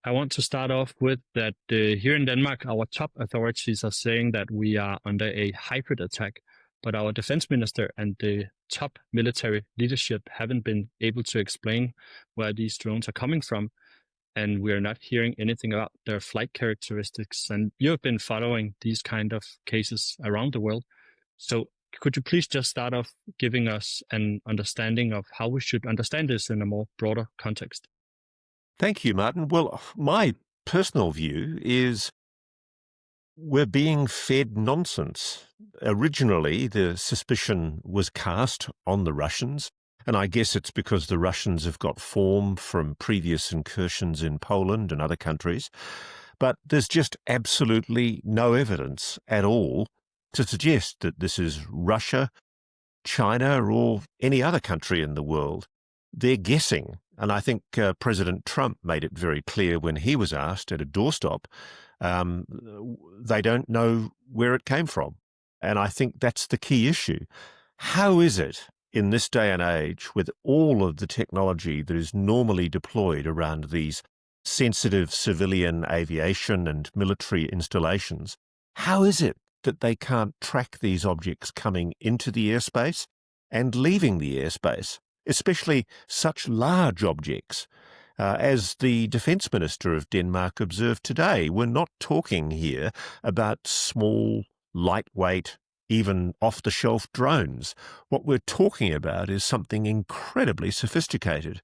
I want to start off with that here in Denmark, our top authorities are saying that we are under a hybrid attack, but our defense minister and the top military leadership haven't been able to explain where these drones are coming from. And we are not hearing anything about their flight characteristics. And you have been following these kind of cases around the world. So could you please just start off giving us an understanding of how we should understand this in a more broader context? Thank you, Martin. Well, my personal view is we're being fed nonsense. Originally, the suspicion was cast on the Russians, and I guess it's because the Russians have got form from previous incursions in Poland and other countries. But there's just absolutely no evidence at all to suggest that this is Russia, China, or any other country in the world. They're guessing. And I think President Trump made it very clear when he was asked at a doorstop, they don't know where it came from. And I think that's the key issue. How is it in this day and age, with all of the technology that is normally deployed around these sensitive civilian aviation and military installations, how is it that they can't track these objects coming into the airspace and leaving the airspace, especially such large objects? As the Defence Minister of Denmark observed today, we're not talking here about small, lightweight, even off-the-shelf drones. What we're talking about is something incredibly sophisticated.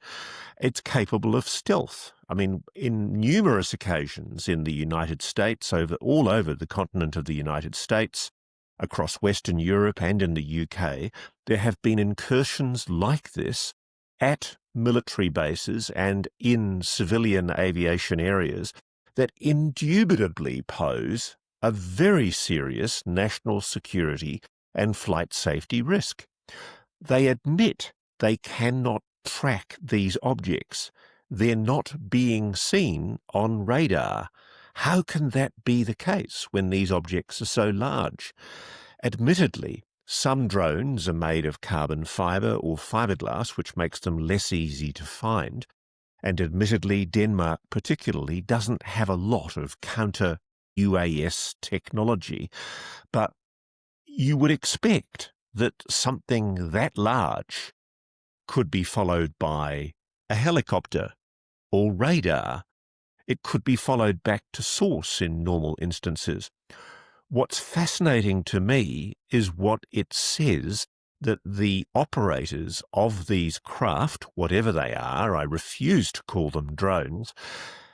It's capable of stealth. I mean, in numerous occasions in the United States, all over the continent of the United States, across Western Europe and in the UK, there have been incursions like this at military bases and in civilian aviation areas that indubitably pose a very serious national security and flight safety risk. They admit they cannot track these objects. They're not being seen on radar. How can that be the case when these objects are so large? Admittedly, some drones are made of carbon fibre or fiberglass, which makes them less easy to find. And admittedly, Denmark particularly doesn't have a lot of counter-UAS technology. But you would expect that something that large could be followed by a helicopter or radar. It could be followed back to source in normal instances. What's fascinating to me is what it says that the operators of these craft, whatever they are, I refuse to call them drones,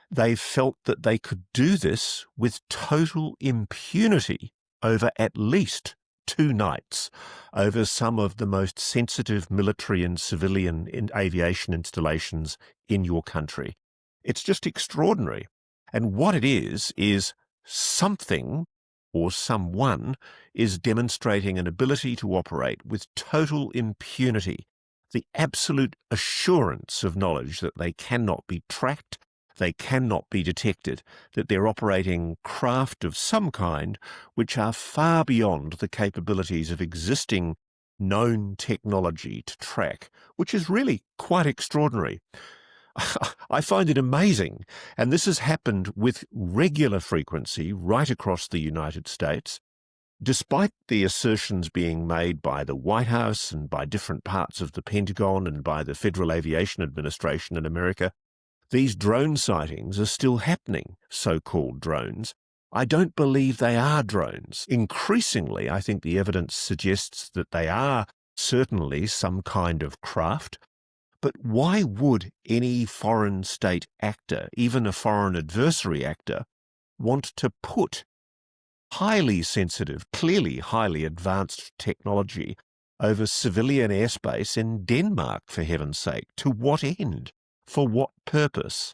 they felt that they could do this with total impunity over at least 2 nights, over some of the most sensitive military and civilian aviation installations in your country. It's just extraordinary. And what it is something or someone is demonstrating an ability to operate with total impunity, the absolute assurance of knowledge that they cannot be tracked, they cannot be detected, that they're operating craft of some kind which are far beyond the capabilities of existing known technology to track, which is really quite extraordinary. I find it amazing, and this has happened with regular frequency right across the United States, despite the assertions being made by the White House and by different parts of the Pentagon and by the Federal Aviation Administration in America. These drone sightings are still happening, so-called drones. I don't believe they are drones. Increasingly, I think the evidence suggests that they are certainly some kind of craft. But why would any foreign state actor, even a foreign adversary actor, want to put highly sensitive, clearly highly advanced technology over civilian airspace in Denmark, for heaven's sake? To what end? For what purpose?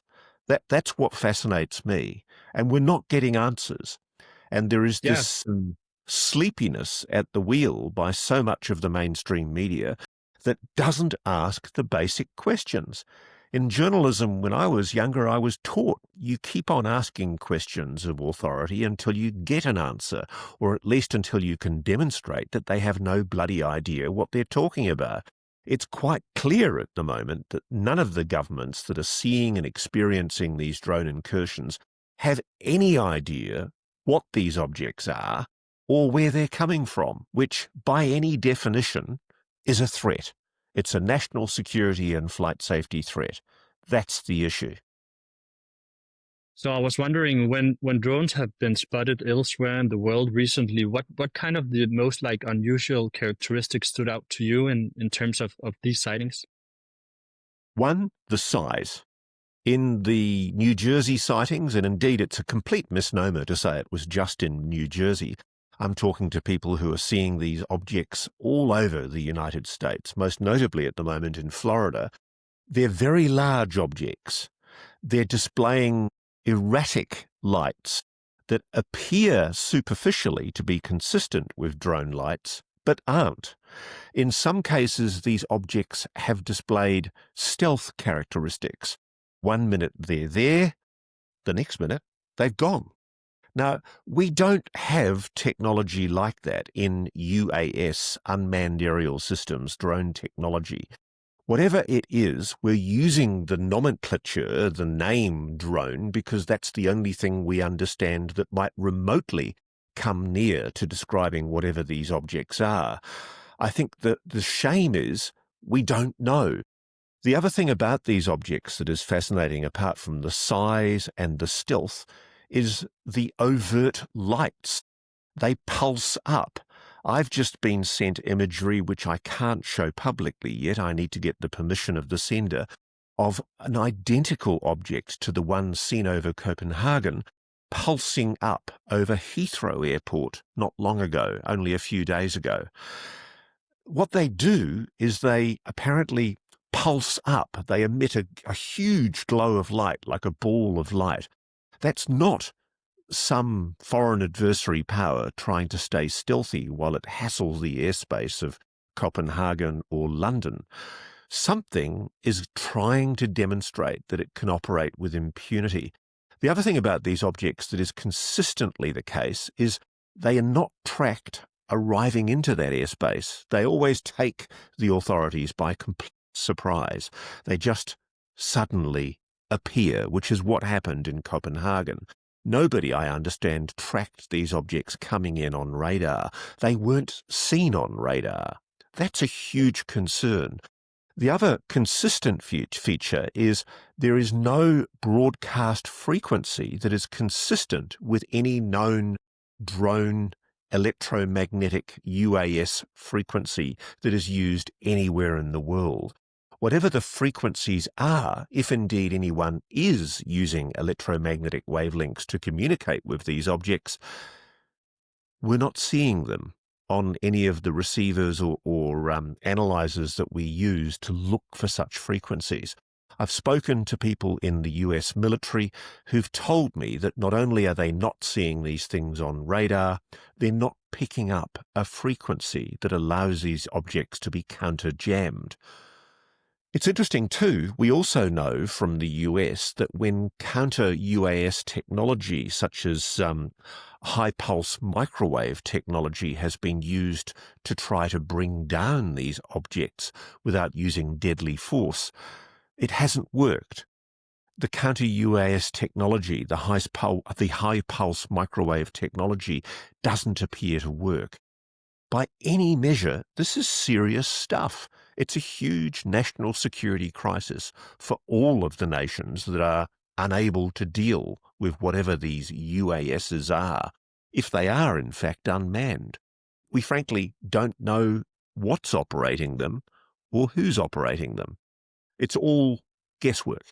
That's what fascinates me. And we're not getting answers. And there is this sleepiness at the wheel by so much of the mainstream media that doesn't ask the basic questions. In journalism, when I was younger, I was taught you keep on asking questions of authority until you get an answer, or at least until you can demonstrate that they have no bloody idea what they're talking about. It's quite clear at the moment that none of the governments that are seeing and experiencing these drone incursions have any idea what these objects are or where they're coming from, which by any definition is a threat. It's a national security and flight safety threat. That's the issue. So I was wondering, when drones have been spotted elsewhere in the world recently, what kind of the most like unusual characteristics stood out to you in terms of these sightings? One, the size. In the New Jersey sightings, and indeed it's a complete misnomer to say it was just in New Jersey, I'm talking to people who are seeing these objects all over the United States, most notably at the moment in Florida. They're very large objects. They're displaying erratic lights that appear superficially to be consistent with drone lights, but aren't. In some cases, these objects have displayed stealth characteristics. One minute they're there, the next minute they've gone. Now, we don't have technology like that in UAS, unmanned aerial systems, drone technology. Whatever it is, we're using the nomenclature, the name drone, because that's the only thing we understand that might remotely come near to describing whatever these objects are. I think that the shame is we don't know. The other thing about these objects that is fascinating, apart from the size and the stealth, is the overt lights. They pulse up. I've just been sent imagery which I can't show publicly yet. I need to get the permission of the sender, of an identical object to the one seen over Copenhagen pulsing up over Heathrow Airport not long ago, only a few days ago. What they do is they apparently pulse up. They emit a huge glow of light, like a ball of light. That's not some foreign adversary power trying to stay stealthy while it hassles the airspace of Copenhagen or London. Something is trying to demonstrate that it can operate with impunity. The other thing about these objects that is consistently the case is they are not tracked arriving into that airspace. They always take the authorities by complete surprise. They just suddenly appear, which is what happened in Copenhagen. Nobody, I understand, tracked these objects coming in on radar. They weren't seen on radar. That's a huge concern. The other consistent feature is there is no broadcast frequency that is consistent with any known drone electromagnetic UAS frequency that is used anywhere in the world. Whatever the frequencies are, if indeed anyone is using electromagnetic wavelengths to communicate with these objects, we're not seeing them on any of the receivers or analyzers that we use to look for such frequencies. I've spoken to people in the US military who've told me that not only are they not seeing these things on radar, they're not picking up a frequency that allows these objects to be counter-jammed. It's interesting too, we also know from the US that when counter-UAS technology such as high-pulse microwave technology has been used to try to bring down these objects without using deadly force, it hasn't worked. The counter-UAS technology, the high-pulse microwave technology, doesn't appear to work. By any measure, this is serious stuff. It's a huge national security crisis for all of the nations that are unable to deal with whatever these UASs are, if they are in fact unmanned. We frankly don't know what's operating them or who's operating them. It's all guesswork.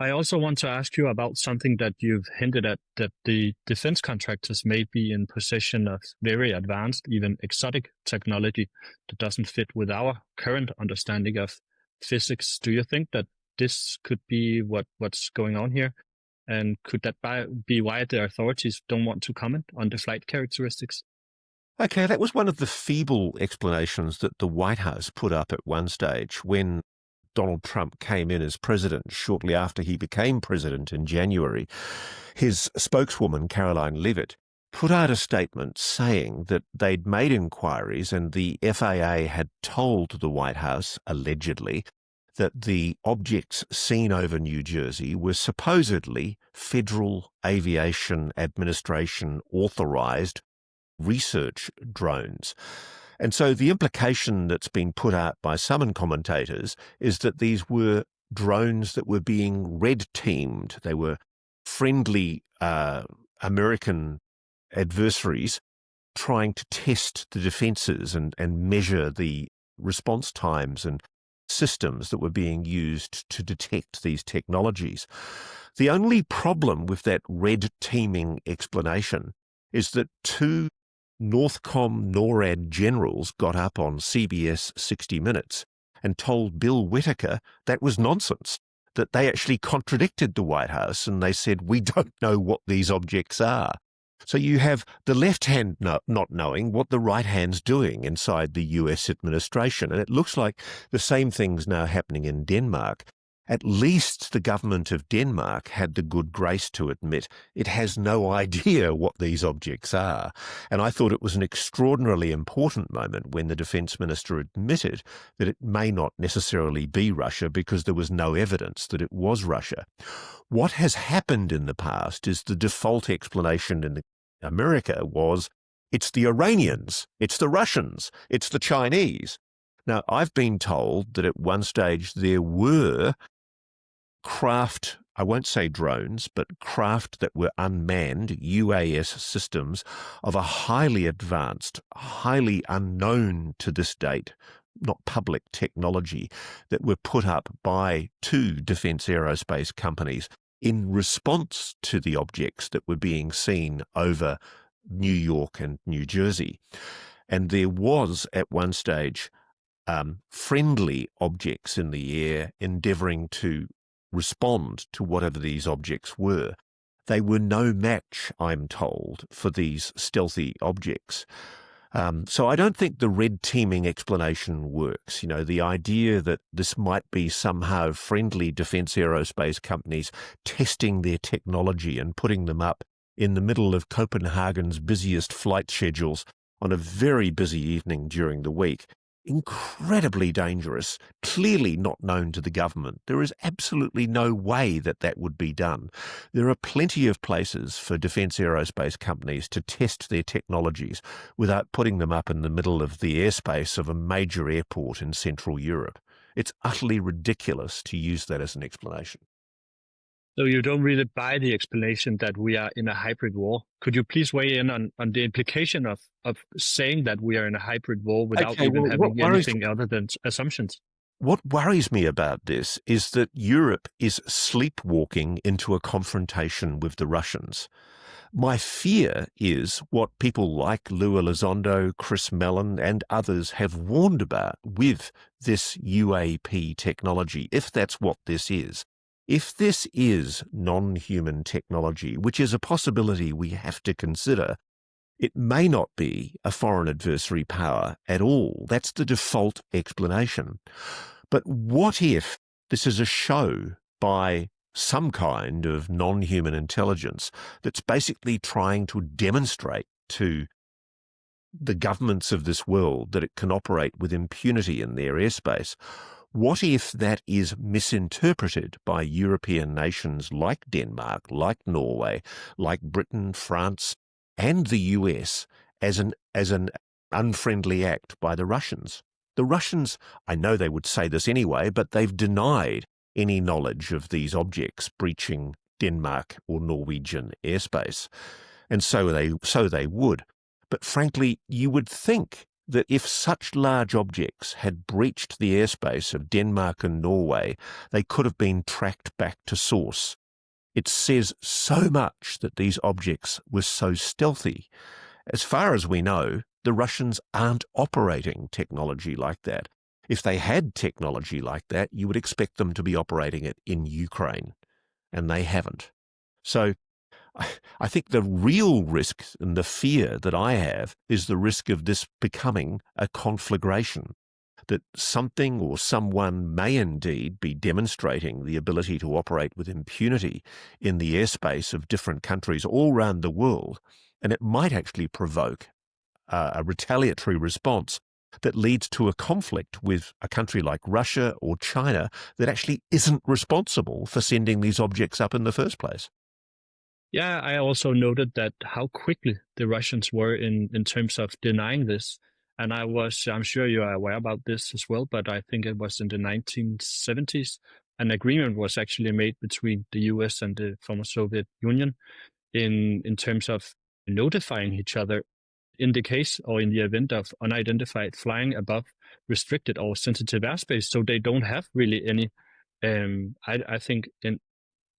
I also want to ask you about something that you've hinted at, that the defense contractors may be in possession of very advanced, even exotic technology that doesn't fit with our current understanding of physics. Do you think that this could be what's going on here? And could that be why the authorities don't want to comment on the flight characteristics? Okay, that was one of the feeble explanations that the White House put up at one stage when Donald Trump came in as president shortly after he became president in January. His spokeswoman, Caroline Leavitt, put out a statement saying that they'd made inquiries and the FAA had told the White House, allegedly, that the objects seen over New Jersey were supposedly Federal Aviation Administration authorized research drones. And so the implication that's been put out by some commentators is that these were drones that were being red-teamed. They were friendly American adversaries trying to test the defenses and measure the response times and systems that were being used to detect these technologies. The only problem with that red teaming explanation is that two Northcom NORAD generals got up on CBS 60 Minutes and told Bill Whitaker that was nonsense, that they actually contradicted the White House and they said, we don't know what these objects are. So you have the left hand not knowing what the right hand's doing inside the US administration. And it looks like the same thing's now happening in Denmark. At least the government of Denmark had the good grace to admit it has no idea what these objects are. And I thought it was an extraordinarily important moment when the defence minister admitted that it may not necessarily be Russia because there was no evidence that it was Russia. What has happened in the past is the default explanation in America was it's the Iranians, it's the Russians, it's the Chinese. Now, I've been told that at one stage there were craft, I won't say drones, but craft that were unmanned, UAS systems of a highly advanced, highly unknown to this date, not public technology, that were put up by two defence aerospace companies in response to the objects that were being seen over New York and New Jersey. And there was, at one stage, friendly objects in the air endeavouring to respond to whatever these objects were. They were no match, I'm told, for these stealthy objects. So I don't think the red teaming explanation works. You know, the idea that this might be somehow friendly defence aerospace companies testing their technology and putting them up in the middle of Copenhagen's busiest flight schedules on a very busy evening during the week. Incredibly dangerous, clearly not known to the government. There is absolutely no way that that would be done. There are plenty of places for defence aerospace companies to test their technologies without putting them up in the middle of the airspace of a major airport in Central Europe. It's utterly ridiculous to use that as an explanation. So you don't really buy the explanation that we are in a hybrid war. Could you please weigh in on the implication of saying that we are in a hybrid war without having anything other than assumptions? What worries me about this is that Europe is sleepwalking into a confrontation with the Russians. My fear is what people like Lou Elizondo, Chris Mellon and others have warned about with this UAP technology, if that's what this is. If this is non-human technology, which is a possibility we have to consider, it may not be a foreign adversary power at all. That's the default explanation. But what if this is a show by some kind of non-human intelligence that's basically trying to demonstrate to the governments of this world that it can operate with impunity in their airspace? What if that is misinterpreted by European nations like Denmark, like Norway, like Britain, France, and the US as an unfriendly act by the Russians? The Russians, I know they would say this anyway, but they've denied any knowledge of these objects breaching Denmark or Norwegian airspace. And so they would. But frankly, you would think that if such large objects had breached the airspace of Denmark and Norway, they could have been tracked back to source. It says so much that these objects were so stealthy. As far as we know, the Russians aren't operating technology like that. If they had technology like that, you would expect them to be operating it in Ukraine, and they haven't. So I think the real risk and the fear that I have is the risk of this becoming a conflagration, that something or someone may indeed be demonstrating the ability to operate with impunity in the airspace of different countries all around the world, and it might actually provoke a retaliatory response that leads to a conflict with a country like Russia or China that actually isn't responsible for sending these objects up in the first place. Yeah, I also noted that how quickly the Russians were in terms of denying this. And I'm sure you are aware about this as well, but I think it was in the 1970s, an agreement was actually made between the US and the former Soviet Union in terms of notifying each other in the case or in the event of unidentified flying above restricted or sensitive airspace, so they don't have really any, I think,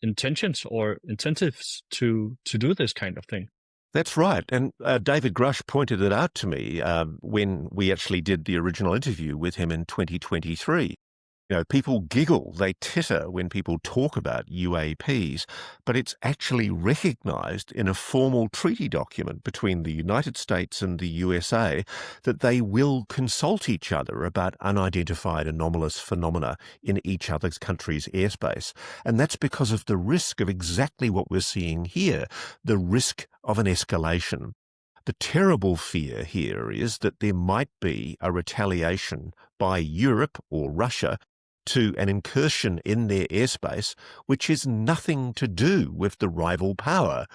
intentions or incentives to do this kind of thing. That's right. And David Grush pointed it out to me when we actually did the original interview with him in 2023. You know, people giggle, they titter when people talk about UAPs, but it's actually recognized in a formal treaty document between the United States and the USA that they will consult each other about unidentified anomalous phenomena in each other's country's airspace. And that's because of the risk of exactly what we're seeing here, the risk of an escalation. The terrible fear here is that there might be a retaliation by Europe or Russia to an incursion in their airspace, which is nothing to do with the rival power.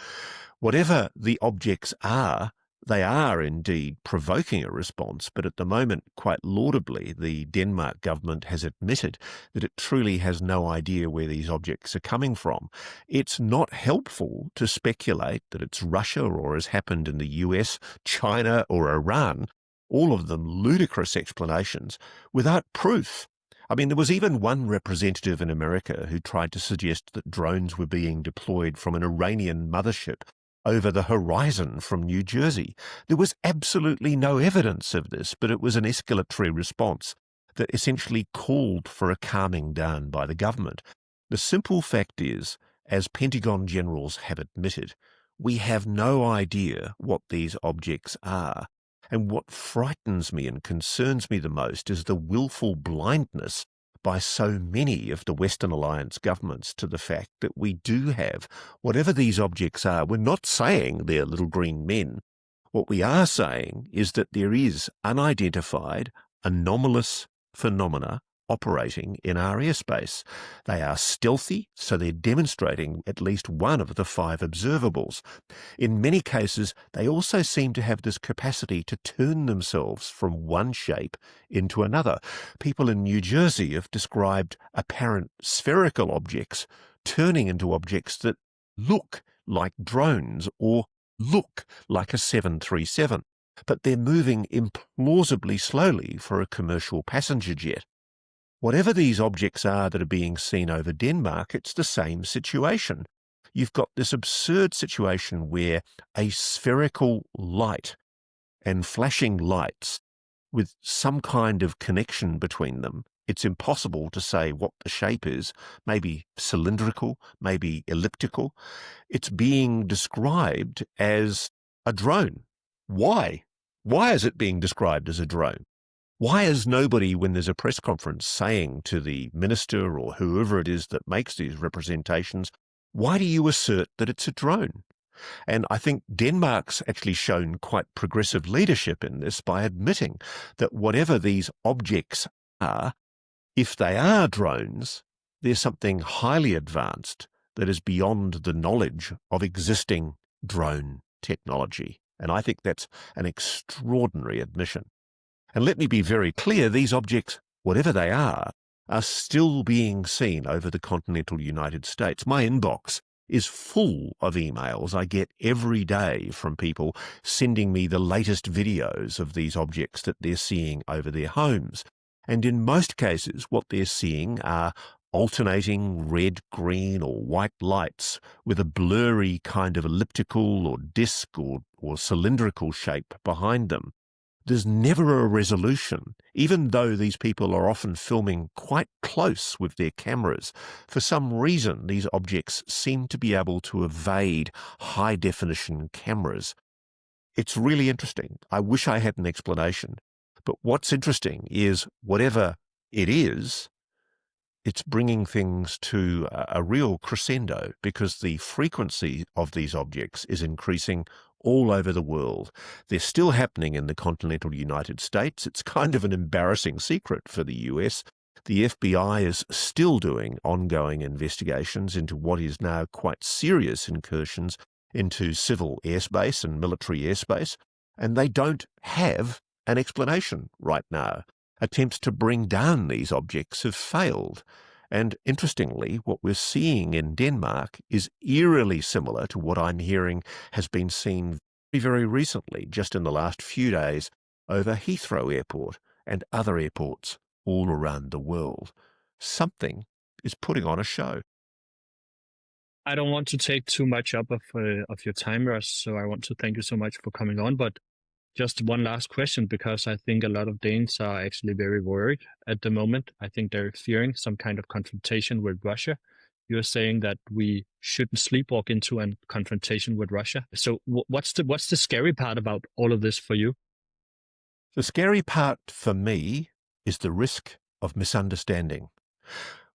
Whatever the objects are, they are indeed provoking a response, but at the moment, quite laudably, the Denmark government has admitted that it truly has no idea where these objects are coming from. It's not helpful to speculate that it's Russia or has happened in the US, China or Iran, all of them ludicrous explanations, without proof. I mean, there was even one representative in America who tried to suggest that drones were being deployed from an Iranian mothership over the horizon from New Jersey. There was absolutely no evidence of this, but it was an escalatory response that essentially called for a calming down by the government. The simple fact is, as Pentagon generals have admitted, we have no idea what these objects are. And what frightens me and concerns me the most is the willful blindness by so many of the Western Alliance governments to the fact that we do have, whatever these objects are, we're not saying they're little green men. What we are saying is that there is unidentified, anomalous phenomena operating in our airspace. They are stealthy, so they're demonstrating at least one of the 5 observables. In many cases, they also seem to have this capacity to turn themselves from one shape into another. People in New Jersey have described apparent spherical objects turning into objects that look like drones or look like a 737, but they're moving implausibly slowly for a commercial passenger jet. Whatever these objects are that are being seen over Denmark, it's the same situation. You've got this absurd situation where a spherical light and flashing lights with some kind of connection between them, it's impossible to say what the shape is, maybe cylindrical, maybe elliptical. It's being described as a drone. Why? Why is it being described as a drone? Why is nobody, when there's a press conference, saying to the minister or whoever it is that makes these representations, why do you assert that it's a drone? And I think Denmark's actually shown quite progressive leadership in this by admitting that whatever these objects are, if they are drones, there's something highly advanced that is beyond the knowledge of existing drone technology. And I think that's an extraordinary admission. And let me be very clear, these objects, whatever they are still being seen over the continental United States. My inbox is full of emails I get every day from people sending me the latest videos of these objects that they're seeing over their homes. And in most cases, what they're seeing are alternating red, green, or white lights with a blurry kind of elliptical or disc or cylindrical shape behind them. There's never a resolution, even though these people are often filming quite close with their cameras. For some reason, these objects seem to be able to evade high-definition cameras. It's really interesting. I wish I had an explanation. But what's interesting is whatever it is, it's bringing things to a real crescendo because the frequency of these objects is increasing all over the world. They're still happening in the continental United States. It's kind of an embarrassing secret for the US. The FBI is still doing ongoing investigations into what is now quite serious incursions into civil airspace and military airspace, and they don't have an explanation right now. Attempts to bring down these objects have failed. And interestingly, what we're seeing in Denmark is eerily similar to what I'm hearing has been seen very, very recently, just in the last few days, over Heathrow Airport and other airports all around the world. Something is putting on a show. I don't want to take too much up of your time, Russ, so I want to thank you so much for coming on. But just one last question, because I think a lot of Danes are actually very worried at the moment. I think they're fearing some kind of confrontation with Russia. You're saying that we shouldn't sleepwalk into a confrontation with Russia. So what's the scary part about all of this for you? The scary part for me is the risk of misunderstanding.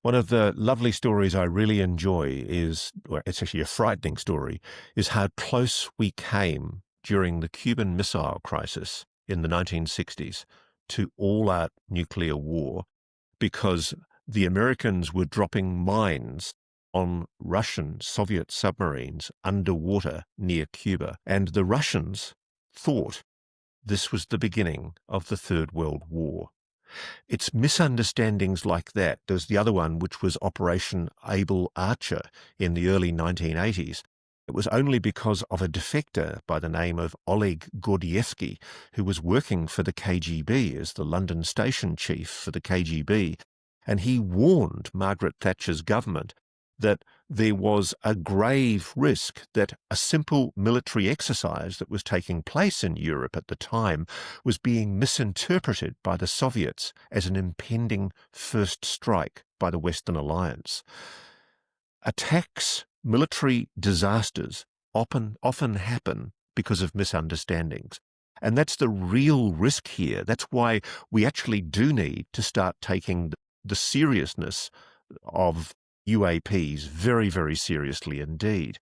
One of the lovely stories I really enjoy is, well, it's actually a frightening story, is how close we came during the Cuban Missile Crisis in the 1960s to all-out nuclear war because the Americans were dropping mines on Russian Soviet submarines underwater near Cuba. And the Russians thought this was the beginning of the Third World War. It's misunderstandings like that. There's the other one, which was Operation Able Archer in the early 1980s. It was only because of a defector by the name of Oleg Gordievsky, who was working for the KGB as the London station chief for the KGB, and he warned Margaret Thatcher's government that there was a grave risk that a simple military exercise that was taking place in Europe at the time was being misinterpreted by the Soviets as an impending first strike by the Western Alliance. Attacks, military disasters often happen because of misunderstandings. And that's the real risk here. That's why we actually do need to start taking the seriousness of UAPs very, very seriously indeed.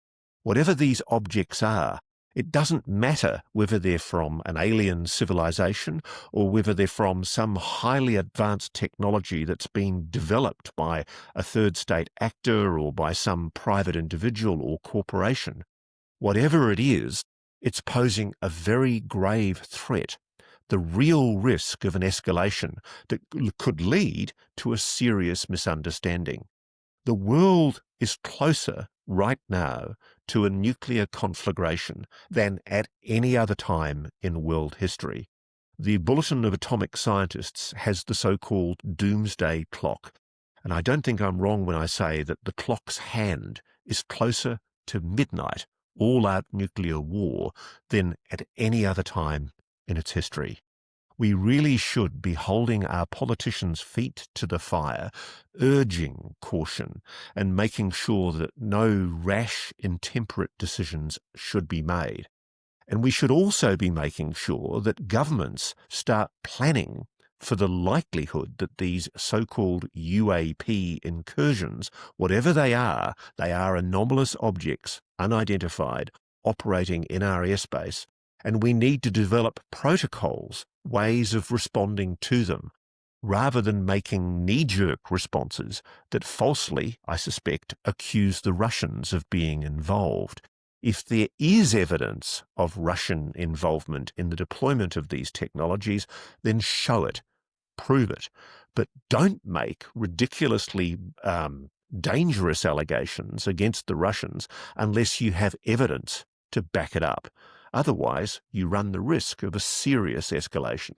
Whatever these objects are, it doesn't matter whether they're from an alien civilization or whether they're from some highly advanced technology that's been developed by a third state actor or by some private individual or corporation. Whatever it is, it's posing a very grave threat, the real risk of an escalation that could lead to a serious misunderstanding. The world is closer right now to a nuclear conflagration than at any other time in world history. The Bulletin of Atomic Scientists has the so-called doomsday clock, and I don't think I'm wrong when I say that the clock's hand is closer to midnight, all-out nuclear war, than at any other time in its history. We really should be holding our politicians' feet to the fire, urging caution and making sure that no rash, intemperate decisions should be made. And we should also be making sure that governments start planning for the likelihood that these so-called UAP incursions, whatever they are anomalous objects, unidentified, operating in our airspace, and we need to develop protocols, ways of responding to them, rather than making knee-jerk responses that falsely, I suspect, accuse the Russians of being involved. If there is evidence of Russian involvement in the deployment of these technologies, then show it, prove it, but don't make ridiculously dangerous allegations against the Russians unless you have evidence to back it up. Otherwise, you run the risk of a serious escalation.